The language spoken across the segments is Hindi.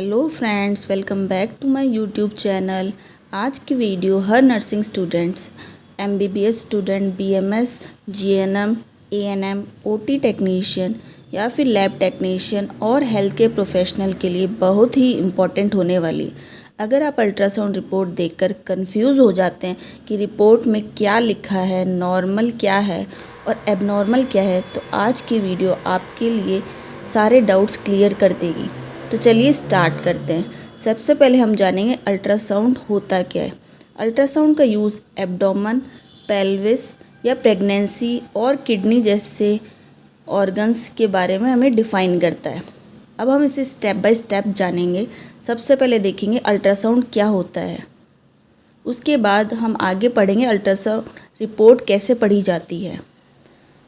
Hello friends, welcome back to my YouTube channel. आज की वीडियो हर nursing students, MBBS student, BMS, GNM, ANM, OT technician या फिर लैब टेक्नीशियन और हेल्थ केयर प्रोफेशनल के लिए बहुत ही इम्पॉर्टेंट होने वाली। अगर आप अल्ट्रासाउंड रिपोर्ट देखकर कंफ्यूज हो जाते हैं कि रिपोर्ट में क्या लिखा है, नॉर्मल क्या है और एबनॉर्मल क्या है, तो आज की वीडियो आपके लिए सारे डाउट्स क्लियर कर देगी। तो चलिए स्टार्ट करते हैं। सबसे पहले हम जानेंगे अल्ट्रासाउंड होता क्या है। अल्ट्रासाउंड का यूज़ एब्डोमेन, पेल्विस या प्रेगनेंसी और किडनी जैसे ऑर्गन्स के बारे में हमें डिफ़ाइन करता है। अब हम इसे स्टेप बाय स्टेप जानेंगे। सबसे पहले देखेंगे अल्ट्रासाउंड क्या होता है, उसके बाद हम आगे पढ़ेंगे अल्ट्रासाउंड रिपोर्ट कैसे पढ़ी जाती है।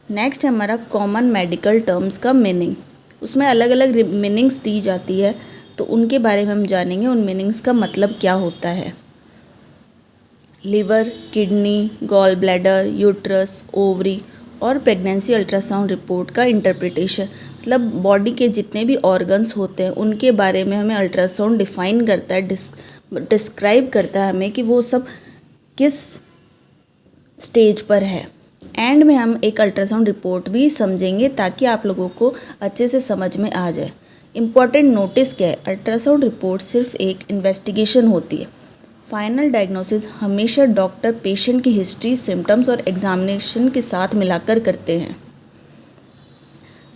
नेक्स्ट है हमारा कॉमन मेडिकल टर्म्स का मीनिंग। उसमें अलग अलग मीनिंग्स दी जाती है, तो उनके बारे में हम जानेंगे उन मीनिंग्स का मतलब क्या होता है। Liver, kidney, gall bladder, uterus, ovary और प्रेगनेंसी अल्ट्रासाउंड रिपोर्ट का इंटरप्रिटेशन, मतलब बॉडी के जितने भी ऑर्गन्स होते हैं उनके बारे में हमें अल्ट्रासाउंड डिफ़ाइन करता है, डिस्क्राइब करता है हमें कि वो सब किस स्टेज पर है। एंड में हम एक अल्ट्रासाउंड रिपोर्ट भी समझेंगे ताकि आप लोगों को अच्छे से समझ में आ जाए। इम्पॉर्टेंट नोटिस क्या है, अल्ट्रासाउंड रिपोर्ट सिर्फ एक इन्वेस्टिगेशन होती है। फाइनल डायग्नोसिस हमेशा डॉक्टर पेशेंट की हिस्ट्री, सिम्टम्स और एग्जामिनेशन के साथ मिलाकर करते हैं।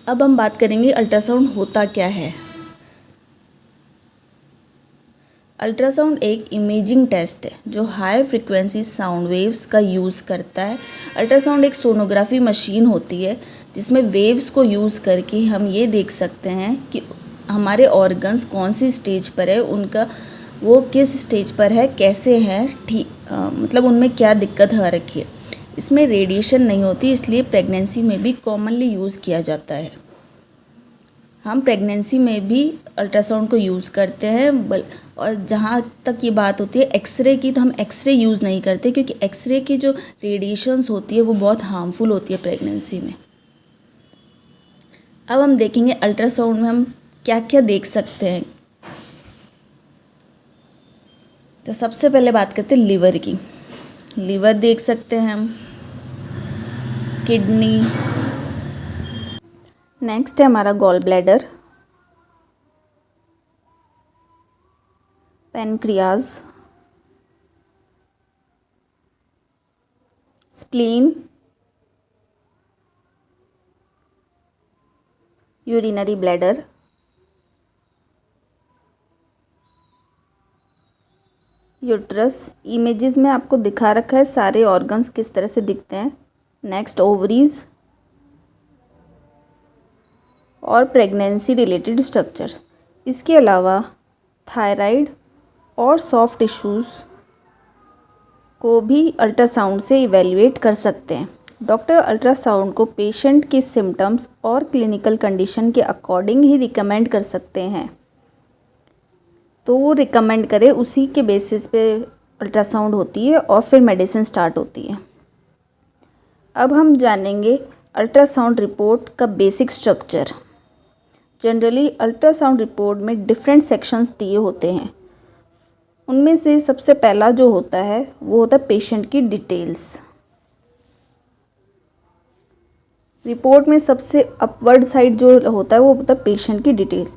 अब हम बात करेंगे अल्ट्रासाउंड होता क्या है। अल्ट्रासाउंड एक इमेजिंग टेस्ट है जो हाई फ्रिक्वेंसी साउंड वेव्स का यूज़ करता है। अल्ट्रासाउंड एक सोनोग्राफी मशीन होती है जिसमें वेव्स को यूज़ करके हम ये देख सकते हैं कि हमारे ऑर्गन्स कौन सी स्टेज पर है, उनका वो किस स्टेज पर है, कैसे हैं, मतलब उनमें क्या दिक्कत आ रखी है। इसमें रेडिएशन नहीं होती, इसलिए प्रेगनेंसी में भी कॉमनली यूज़ किया जाता है। हम प्रेगनेंसी में भी अल्ट्रासाउंड को यूज़ करते हैं, और जहाँ तक ये बात होती है एक्सरे की, तो हम एक्सरे यूज़ नहीं करते क्योंकि एक्सरे की जो रेडिएशंस होती है वो बहुत हार्मफुल होती है प्रेगनेंसी में। अब हम देखेंगे अल्ट्रासाउंड में हम क्या क्या देख सकते हैं। तो सबसे पहले बात करते हैं लिवर की। लिवर देख सकते हैं हम, किडनी, नेक्स्ट है हमारा gall bladder, pancreas, spleen, urinary bladder, uterus. Images में आपको दिखा रखा है सारे ऑर्गन्स किस तरह से दिखते हैं। नेक्स्ट ओवरीज और प्रेगनेंसी रिलेटेड स्ट्रक्चर्स। इसके अलावा थायराइड और सॉफ्ट टिश्यूज़ को भी अल्ट्रासाउंड से इवेल्युएट कर सकते हैं। डॉक्टर अल्ट्रासाउंड को पेशेंट के सिम्टम्स और क्लिनिकल कंडीशन के अकॉर्डिंग ही रिकमेंड कर सकते हैं, तो वो रिकमेंड करे उसी के बेसिस पे अल्ट्रासाउंड होती है और फिर मेडिसिन स्टार्ट होती है। अब हम जानेंगे अल्ट्रासाउंड रिपोर्ट का basic structure. Generally ultrasound report में डिफरेंट सेक्शंस दिए होते हैं। उनमें से सबसे पहला जो होता है वो होता है पेशेंट की डिटेल्स। रिपोर्ट में सबसे अपवर्ड साइड जो होता है वो होता है पेशेंट की डिटेल्स।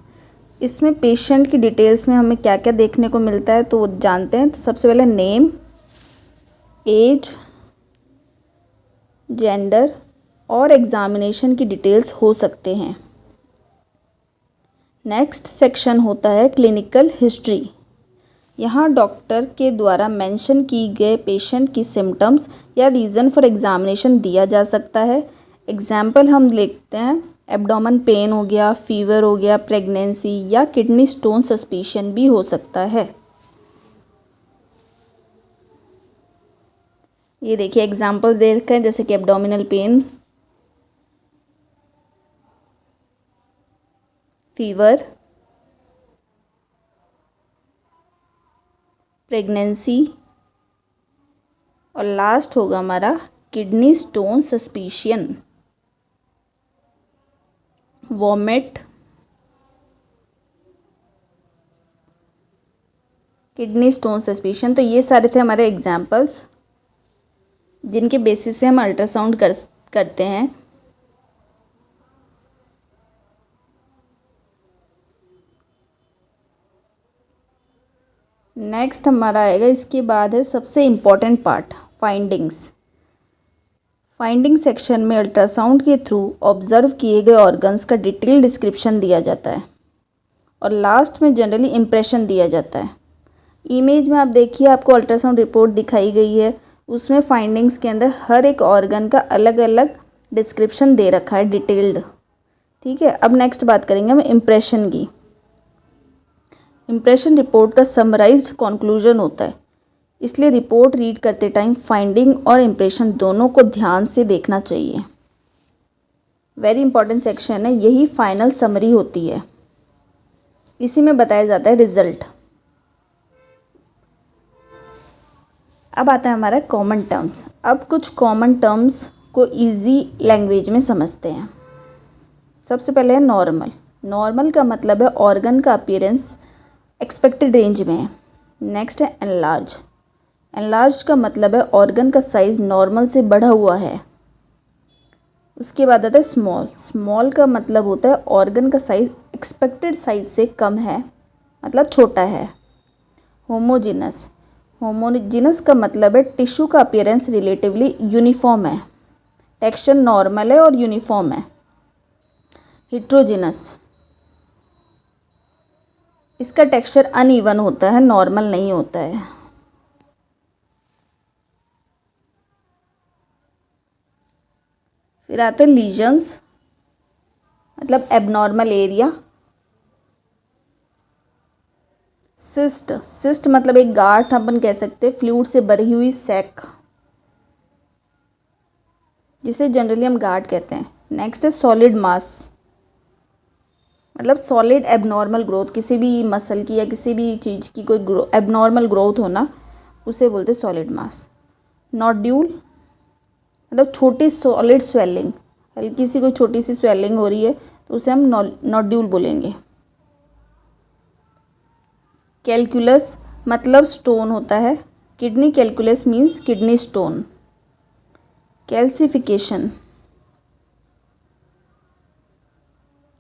इसमें पेशेंट की डिटेल्स में हमें क्या क्या देखने को मिलता है तो वो जानते हैं। तो सबसे पहले नेम, एज, जेंडर और एग्जामिनेशन की डिटेल्स हो सकते हैं। नेक्स्ट सेक्शन होता है क्लिनिकल हिस्ट्री। यहाँ डॉक्टर के द्वारा मेंशन की गए पेशेंट की सिम्टम्स या रीज़न फॉर एग्जामिनेशन दिया जा सकता है। एग्जाम्पल हम लिखते हैं, एब्डोमेन पेन हो गया, फीवर हो गया, प्रेगनेंसी या किडनी स्टोन सस्पिशन भी हो सकता है। ये देखिए एग्जाम्पल्स दे रखे हैं, जैसे कि एब्डोमिनल पेन, फीवर, प्रेगनेंसी और लास्ट होगा हमारा kidney stone suspicion, vomit, kidney stone suspicion. तो ये सारे थे हमारे एग्जाम्पल्स जिनके बेसिस पे हम अल्ट्रासाउंड करते हैं। नेक्स्ट हमारा आएगा, इसके बाद है सबसे important part, findings. Finding section में अल्ट्रासाउंड के थ्रू ऑब्जर्व किए गए ऑर्गन्स का डिटेल डिस्क्रिप्शन दिया जाता है और लास्ट में जनरली इम्प्रेशन दिया जाता है। इमेज में आप देखिए, आपको अल्ट्रासाउंड रिपोर्ट दिखाई गई है, उसमें फाइंडिंग्स के अंदर हर एक ऑर्गन का अलग अलग डिस्क्रिप्शन दे रखा है, डिटेल्ड। ठीक है, अब नेक्स्ट बात करेंगे हम इम्प्रेशन की। इम्प्रेशन रिपोर्ट का समराइज्ड कंक्लूजन होता है, इसलिए रिपोर्ट रीड करते टाइम फाइंडिंग और इम्प्रेशन दोनों को ध्यान से देखना चाहिए। वेरी इंपॉर्टेंट सेक्शन है, यही फाइनल समरी होती है, इसी में बताया जाता है रिजल्ट। अब आता है हमारा कॉमन टर्म्स। अब कुछ कॉमन टर्म्स को इजी लैंग्वेज में समझते हैं। सबसे पहले है नॉर्मल। नॉर्मल का मतलब है ऑर्गन का अपीयरेंस एक्सपेक्टेड रेंज में है। नेक्स्ट है एनलार्ज। एनलार्ज का मतलब है ऑर्गन का साइज़ नॉर्मल से बढ़ा हुआ है। उसके बाद आता है स्मॉल। स्मॉल का मतलब होता है ऑर्गन का साइज़ एक्सपेक्टेड साइज से कम है, मतलब छोटा है। होमोजीनस। होमोजीनस का मतलब है टिश्यू का अपीयरेंस रिलेटिवली यूनिफॉर्म है, टेक्सचर नॉर्मल है और यूनिफॉर्म है। हिट्रोजिनस, इसका टेक्सचर अनइवन होता है, नॉर्मल नहीं होता है। फिर आते हैं लीजन्स, मतलब एबनॉर्मल एरिया। सिस्ट। सिस्ट मतलब एक गांठ अपन कह सकते हैं, फ्लूइड से भरी हुई सैक, जिसे जनरली हम गांठ कहते हैं। नेक्स्ट है सॉलिड मास, मतलब सॉलिड एबनॉर्मल ग्रोथ, किसी भी मसल की या किसी भी चीज़ की कोई एबनॉर्मल ग्रोथ होना, उसे बोलते हैं सॉलिड मास। नोड्यूल मतलब छोटी सॉलिड स्वेलिंग, हल्की सी कोई छोटी सी स्वेलिंग हो रही है तो उसे हम नोड्यूल बोलेंगे। कैलकुलस मतलब स्टोन होता है, kidney calculus means kidney stone. Calcification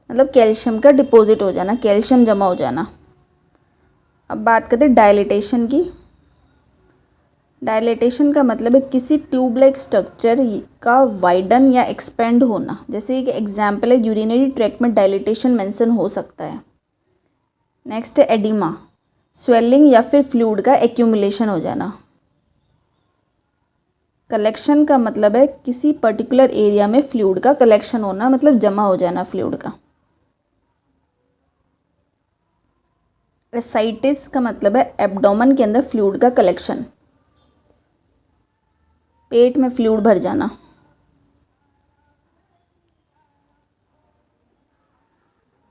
मतलब कैल्शियम का डिपॉजिट हो जाना, कैल्शियम जमा हो जाना। अब बात करते हैं डायलिटेशन की। डायलिटेशन का मतलब है किसी ट्यूब लाइक स्ट्रक्चर का वाइडन या एक्सपेंड होना। जैसे एक एग्जाम्पल है, यूरिनरी ट्रैक्ट में डायलिटेशन मेंशन हो सकता है। नेक्स्ट है एडिमा, स्वेलिंग या फिर फ्लूइड का एक्यूमुलेशन हो जाना। कलेक्शन का मतलब है किसी पर्टिकुलर एरिया में फ्लूइड का कलेक्शन होना, मतलब जमा हो जाना फ्लूइड का। एसाइटिस का मतलब है एब्डोमेन के अंदर फ्लूइड का कलेक्शन, पेट में फ्लूइड भर जाना।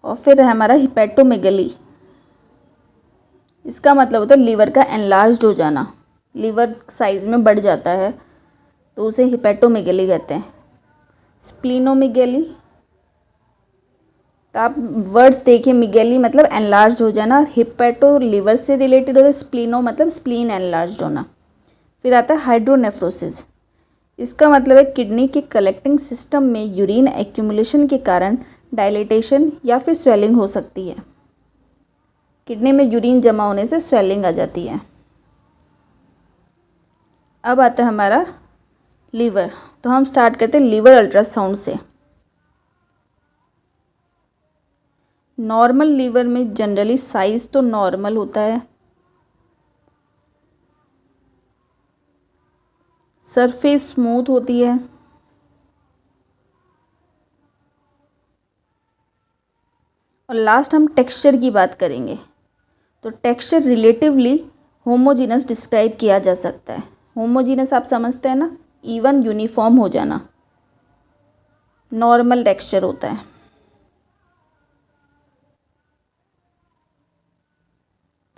और फिर है हमारा हिपेटोमेगली। इसका मतलब होता है लीवर का एनलार्ज्ड हो जाना, लीवर साइज में बढ़ जाता है तो उसे हिपेटोमेगली कहते हैं। स्प्लीनोमेगली, तो आप वर्ड्स देखिए, मिगेली मतलब एनलार्ज्ड हो जाना, हिपेटो लीवर से रिलेटेड होता है, स्प्लीनो मतलब स्प्लीन एनलार्ज्ड होना। फिर आता है हाइड्रोनेफ्रोसिस। इसका मतलब है किडनी के कलेक्टिंग सिस्टम में यूरिन एक्यूमुलेशन के कारण डायलिटेशन या फिर स्वेलिंग हो सकती है। किडनी में यूरिन जमा होने से स्वेलिंग आ जाती है। अब आता है हमारा लीवर। तो हम स्टार्ट करते हैं लीवर अल्ट्रासाउंड से। नॉर्मल लीवर में जनरली साइज तो नॉर्मल होता है, सरफेस स्मूथ होती है, और लास्ट हम टेक्सचर की बात करेंगे। तो टेक्सचर रिलेटिवली होमोजीनस डिस्क्राइब किया जा सकता है। होमोजीनस आप समझते हैं ना, इवन यूनिफॉर्म हो जाना, नॉर्मल टेक्सचर होता है।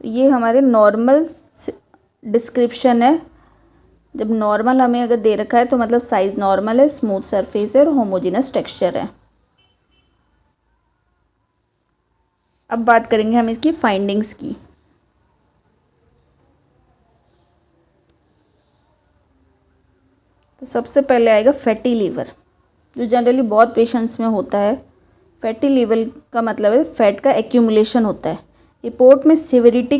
तो ये हमारे नॉर्मल डिस्क्रिप्शन है। जब नॉर्मल हमें अगर दे रखा है तो मतलब साइज नॉर्मल है, स्मूथ सरफेस है और होमोजीनस टेक्सचर है। अब बात करेंगे हम इसकी फाइंडिंग्स की। तो सबसे पहले आएगा फैटी लीवर, जो जनरली बहुत पेशेंट्स में होता है। फैटी लीवर का मतलब है फैट का एक्यूमुलेशन होता है। रिपोर्ट में सिविरिटी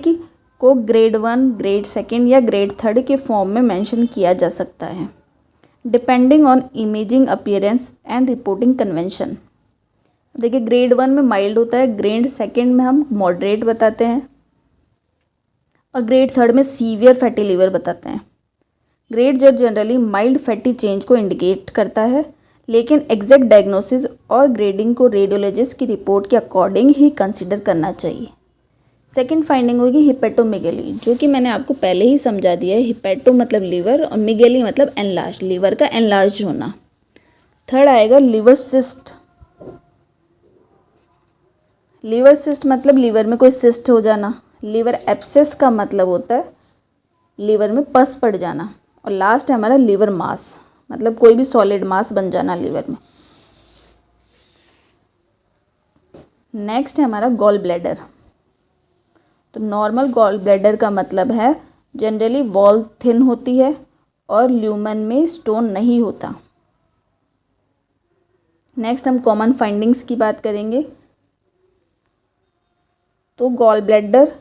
को ग्रेड 1, ग्रेड 2 या ग्रेड 3 के फॉर्म में मेंशन किया जा सकता है, depending on imaging appearance and reporting convention. देखिए, ग्रेड 1 में माइल्ड होता है, ग्रेड 2 में हम मॉडरेट बताते हैं, और ग्रेड 3 में सीवियर फैटी लीवर बताते हैं। ग्रेड जो जनरली माइल्ड फैटी चेंज को इंडिकेट करता है, लेकिन एग्जैक्ट डायग्नोसिस और ग्रेडिंग को रेडियोलॉजिस्ट की रिपोर्ट के अकॉर्डिंग ही कंसीडर करना चाहिए। सेकंड फाइंडिंग होगी हिपेटोमेगेली, जो कि मैंने आपको पहले ही समझा दिया है। हिपेटो मतलब लीवर और मेगेली मतलब एनलार्ज, लीवर का एनलार्ज होना। थर्ड आएगा लिवर सिस्ट। लीवर सिस्ट मतलब लीवर में कोई सिस्ट हो जाना। लीवर एब्सेस का मतलब होता है लीवर में पस पड़ जाना। और लास्ट है हमारा लीवर मास, मतलब कोई भी सॉलिड मास बन जाना लीवर में। नेक्स्ट है हमारा गॉल ब्लैडर। तो नॉर्मल गॉल ब्लैडर का मतलब है जनरली वॉल थिन होती है और ल्यूमन में स्टोन नहीं होता। नेक्स्ट हम कॉमन फाइंडिंग्स की बात करेंगे। तो गॉल ब्लैडर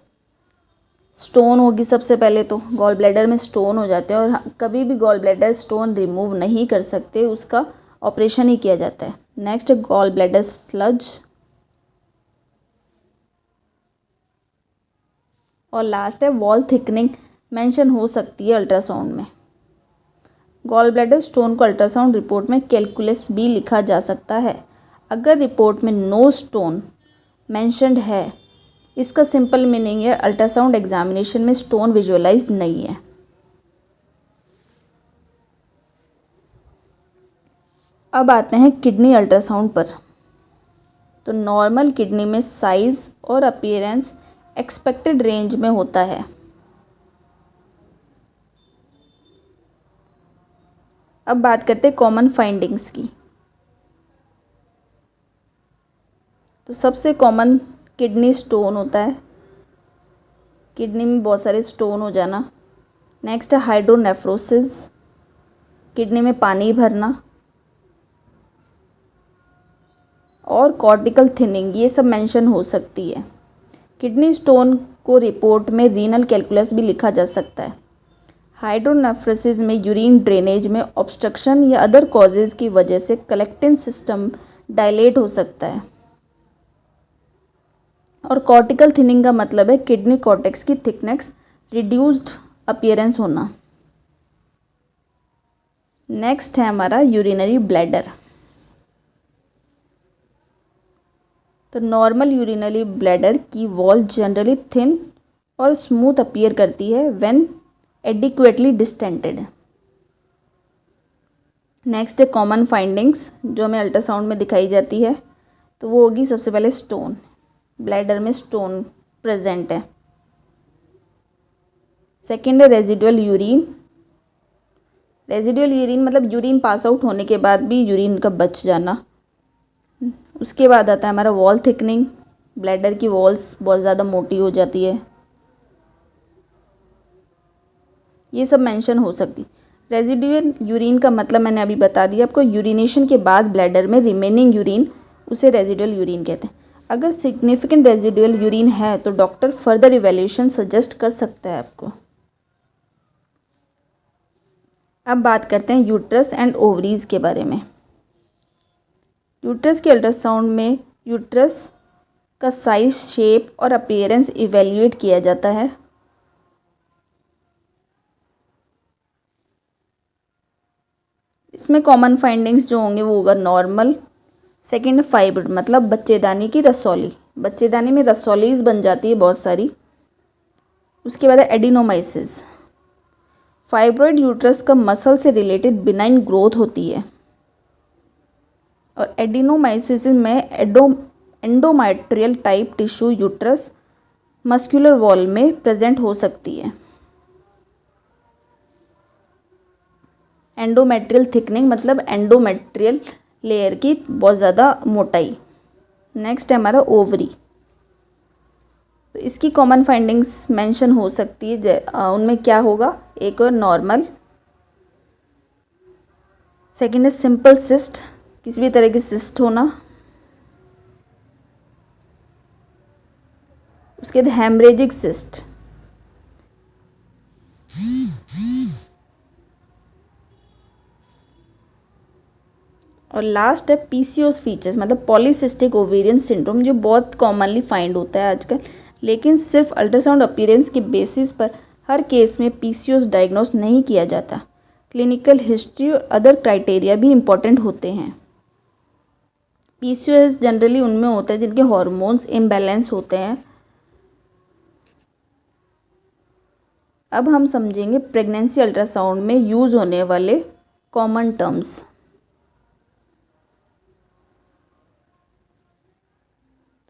स्टोन होगी सबसे पहले, तो गॉल ब्लैडर में स्टोन हो जाते हैं, और कभी भी गॉल ब्लैडर स्टोन रिमूव नहीं कर सकते, उसका ऑपरेशन ही किया जाता है। नेक्स्ट है गॉल ब्लैडर स्लज, और लास्ट है वॉल थिकनिंग मेंशन हो सकती है अल्ट्रासाउंड में। गॉल ब्लैडर स्टोन को अल्ट्रासाउंड रिपोर्ट में कैलकुलस भी लिखा जा सकता है। अगर रिपोर्ट में नो स्टोन मेंशन्ड है, इसका सिंपल मीनिंग है अल्ट्रासाउंड एग्जामिनेशन में स्टोन विजुअलाइज नहीं है। अब आते हैं किडनी अल्ट्रासाउंड पर। तो नॉर्मल किडनी में साइज और अपीयरेंस एक्सपेक्टेड रेंज में होता है। अब बात करते हैं कॉमन फाइंडिंग्स की। तो सबसे कॉमन किडनी स्टोन होता है, किडनी में बहुत सारे स्टोन हो जाना। नेक्स्ट है हाइड्रोनेफ्रोसिस, किडनी में पानी भरना, और कॉर्टिकल थिनिंग, ये सब मेंशन हो सकती है। किडनी स्टोन को रिपोर्ट में रीनल कैलकुलस भी लिखा जा सकता है। हाइड्रोनेफ्रोसिस में यूरिन ड्रेनेज में ऑब्स्ट्रक्शन या अदर कॉजेज़ की वजह से कलेक्टिंग सिस्टम डायलेट हो सकता है। और कॉर्टिकल थिनिंग का मतलब है किडनी कॉर्टेक्स की थिकनेस रिड्यूस्ड अपीयरेंस होना। नेक्स्ट है हमारा यूरिनरी ब्लैडर। तो नॉर्मल यूरिनरी ब्लैडर की वॉल जनरली थिन और स्मूथ अपीयर करती है व्हेन एडिक्वेटली डिस्टेंटेड। नेक्स्ट है कॉमन फाइंडिंग्स जो हमें अल्ट्रासाउंड में दिखाई जाती है। तो वो होगी सबसे पहले स्टोन, ब्लैडर में स्टोन प्रेजेंट है। सेकेंड है रेजिडुअल यूरिन। रेजिडुअल यूरिन मतलब यूरिन पास आउट होने के बाद भी यूरिन का बच जाना। उसके बाद आता है हमारा वॉल थिकनिंग, ब्लैडर की वॉल्स बहुत ज़्यादा मोटी हो जाती है, ये सब मेंशन हो सकती। रेजिडुअल यूरिन का मतलब मैंने अभी बता दिया आपको, यूरिनेशन के बाद ब्लैडर में रिमेनिंग यूरिन, उसे रेजिडुअल यूरिन कहते हैं। अगर सिग्निफिकेंट रेजिडुअल यूरिन है तो डॉक्टर फर्दर इवैल्यूएशन सजेस्ट कर सकता है आपको। अब बात करते हैं यूट्रस एंड ओवरीज के बारे में। यूट्रस के अल्ट्रासाउंड में यूट्रस का साइज, शेप और अपीयरेंस इवेल्युएट किया जाता है। इसमें कॉमन फाइंडिंग्स जो होंगे वो होगा नॉर्मल। सेकेंड फाइब्रोइड मतलब बच्चेदानी की रसौली, बच्चेदानी में रसौलीज बन जाती है बहुत सारी। उसके बाद है एडिनोमाइसिस। फाइब्रोइड यूट्रस का मसल से रिलेटेड बिनाइन ग्रोथ होती है। और एडिनोमाइसिस में endometrial type tissue uterus muscular wall में प्रेजेंट हो सकती है। एंडोमेट्रियल थिकनिंग मतलब एंडोमेट्रियल लेयर की बहुत ज़्यादा मोटाई। नेक्स्ट है हमारा ओवरी। तो इसकी कॉमन फाइंडिंग्स मेंशन हो सकती है। उनमें क्या होगा, एक नॉर्मल, सेकेंड है सिंपल सिस्ट, किसी भी तरह की सिस्ट होना। उसके बाद हेमरेजिक सिस्ट। और लास्ट है पीसीओएस फीचर्स, मतलब पॉलीसिस्टिक ओवेरियन सिंड्रोम, जो बहुत कॉमनली फाइंड होता है आजकल, लेकिन सिर्फ अल्ट्रासाउंड अपीयरेंस के बेसिस पर हर केस में पीसीओएस डायग्नोस नहीं किया जाता। क्लिनिकल हिस्ट्री और अदर क्राइटेरिया भी इम्पॉर्टेंट होते हैं। पीसीओएस जनरली उनमें होता है जिनके हार्मोन्स इम्बैलेंस होते हैं। अब हम समझेंगे प्रेगनेंसी अल्ट्रासाउंड में यूज़ होने वाले कॉमन टर्म्स।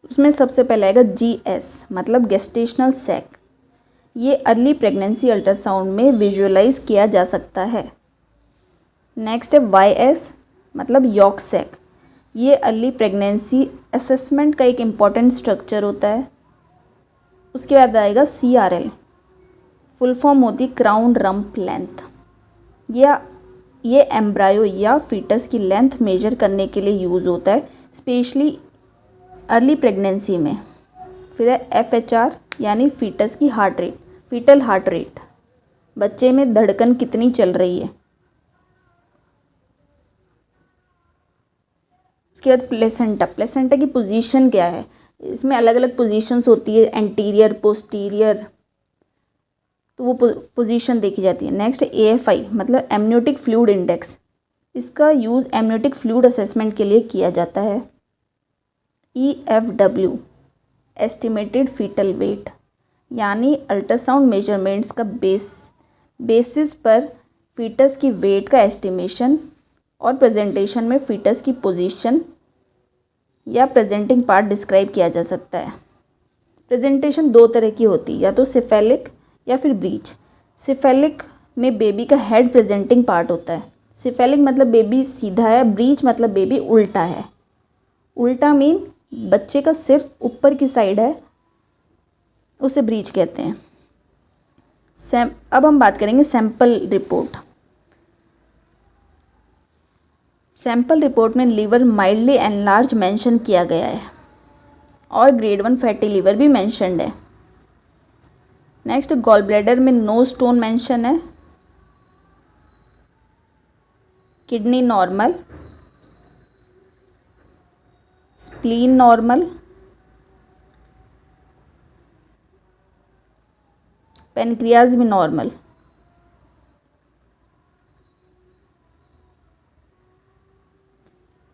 उसमें सबसे पहले आएगा जीएस, मतलब गेस्टेशनल सैक। ये अर्ली प्रेगनेंसी अल्ट्रासाउंड में विजुअलाइज किया जा सकता है। नेक्स्ट है वाईएस, मतलब यॉर्क सैक। ये अर्ली प्रेगनेंसी असेसमेंट का एक इम्पॉर्टेंट स्ट्रक्चर होता है। उसके बाद आएगा सीआरएल, फुल फॉर्म होती क्राउन रम्प लेंथ। ये एम्ब्रायो या फीटस की लेंथ मेजर करने के लिए यूज़ होता है, स्पेशली अर्ली प्रेगनेंसी में। फिर है एफएचआर, यानी फीटस की heart rate, foetal heart rate, बच्चे में धड़कन कितनी चल रही है। उसके बाद प्लेसेंटा, प्लेसेंटा की पोजीशन क्या है, इसमें अलग अलग पोजीशंस होती है, एंटीरियर, पोस्टीरियर, तो वो पोजीशन देखी जाती है। नेक्स्ट एएफआई, मतलब एमनियोटिक फ्लूइड इंडेक्स। इसका यूज़ एमनियोटिक फ्लूइड असेसमेंट के लिए किया जाता है। EFW, एस्टिमेटेड फीटल वेट, यानी अल्ट्रासाउंड मेजरमेंट्स का बेसिस पर फीटस की वेट का एस्टिमेशन और प्रेजेंटेशन में फीटस की पोजीशन या प्रेजेंटिंग पार्ट डिस्क्राइब किया जा सकता है। प्रेजेंटेशन दो तरह की होती है, या तो सिफेलिक या फिर ब्रीच। सिफेलिक में बेबी का हेड प्रेजेंटिंग पार्ट होता है। सिफेलिक मतलब बेबी सीधा है, ब्रीच मतलब बेबी उल्टा है। उल्टा मीन बच्चे का सिर ऊपर की साइड है, उसे ब्रीच कहते हैं। अब हम बात करेंगे सैंपल रिपोर्ट। सैंपल रिपोर्ट में लीवर माइल्डली एनलार्ज मेंशन किया गया है और ग्रेड 1 फैटी लीवर भी मेंशनड है। नेक्स्ट गॉल ब्लैडर में नो स्टोन मेंशन है। Kidney normal, spleen normal, pancreas भी नॉर्मल।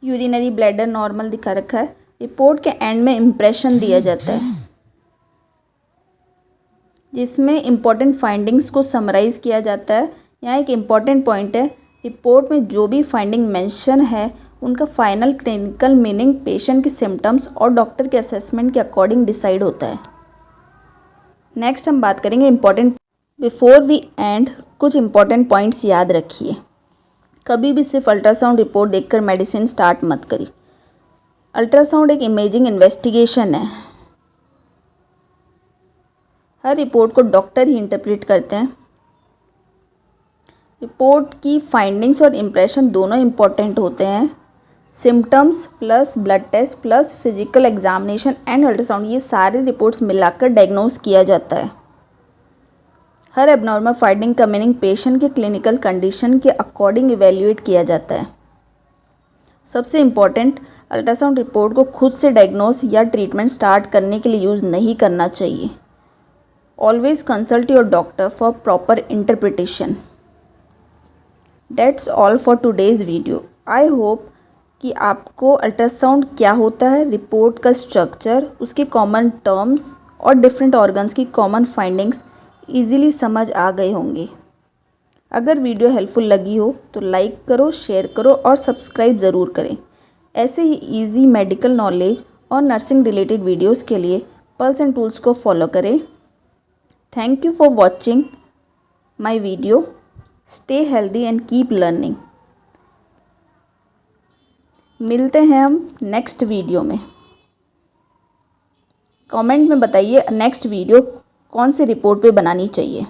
यूरिनरी ब्लैडर नॉर्मल दिखा रखा है। रिपोर्ट के एंड में इम्प्रेशन दिया जाता है जिसमें इम्पॉर्टेंट फाइंडिंग्स को समराइज किया जाता है। यहाँ एक इम्पॉर्टेंट पॉइंट है, रिपोर्ट में जो भी फाइंडिंग मेंशन है उनका फाइनल क्लिनिकल मीनिंग पेशेंट के सिम्टम्स और डॉक्टर के असेसमेंट के अकॉर्डिंग डिसाइड होता है। नेक्स्ट हम बात करेंगे इम्पॉर्टेंट। बिफोर वी एंड, कुछ इम्पॉर्टेंट पॉइंट्स याद रखिए। कभी भी सिर्फ अल्ट्रासाउंड रिपोर्ट देखकर मेडिसिन स्टार्ट मत करिए। अल्ट्रासाउंड एक इमेजिंग इन्वेस्टिगेशन है। हर रिपोर्ट को डॉक्टर ही इंटरप्रेट करते हैं। रिपोर्ट की फाइंडिंग्स और इम्प्रेशन दोनों इम्पॉर्टेंट होते हैं। Symptoms plus blood test plus physical examination and ultrasound, ये सारे रिपोर्ट्स मिलाकर डायग्नोस किया जाता है। हर एबनॉर्मल फाइंडिंग का मीनिंग पेशेंट के क्लिनिकल कंडीशन के अकॉर्डिंग इवेल्युएट किया जाता है। सबसे इम्पॉर्टेंट, अल्ट्रासाउंड रिपोर्ट को खुद से डायग्नोस या ट्रीटमेंट स्टार्ट करने के लिए यूज़ नहीं करना चाहिए। Always consult your doctor for proper interpretation. That's all for today's video. I hope कि आपको अल्ट्रासाउंड क्या होता है, रिपोर्ट का स्ट्रक्चर, उसके कॉमन टर्म्स और डिफरेंट ऑर्गन्स की कॉमन फाइंडिंग्स इजीली समझ आ गए होंगे। अगर वीडियो हेल्पफुल लगी हो तो लाइक करो, शेयर करो और सब्सक्राइब ज़रूर करें। ऐसे ही इजी मेडिकल नॉलेज और नर्सिंग रिलेटेड वीडियोस के लिए पल्स एंड टूल्स को फॉलो करें। Thank you for watching my video. Stay healthy and keep learning. मिलते हैं हम नेक्स्ट वीडियो में। कमेंट में बताइए नेक्स्ट वीडियो कौन सी रिपोर्ट पे बनानी चाहिए।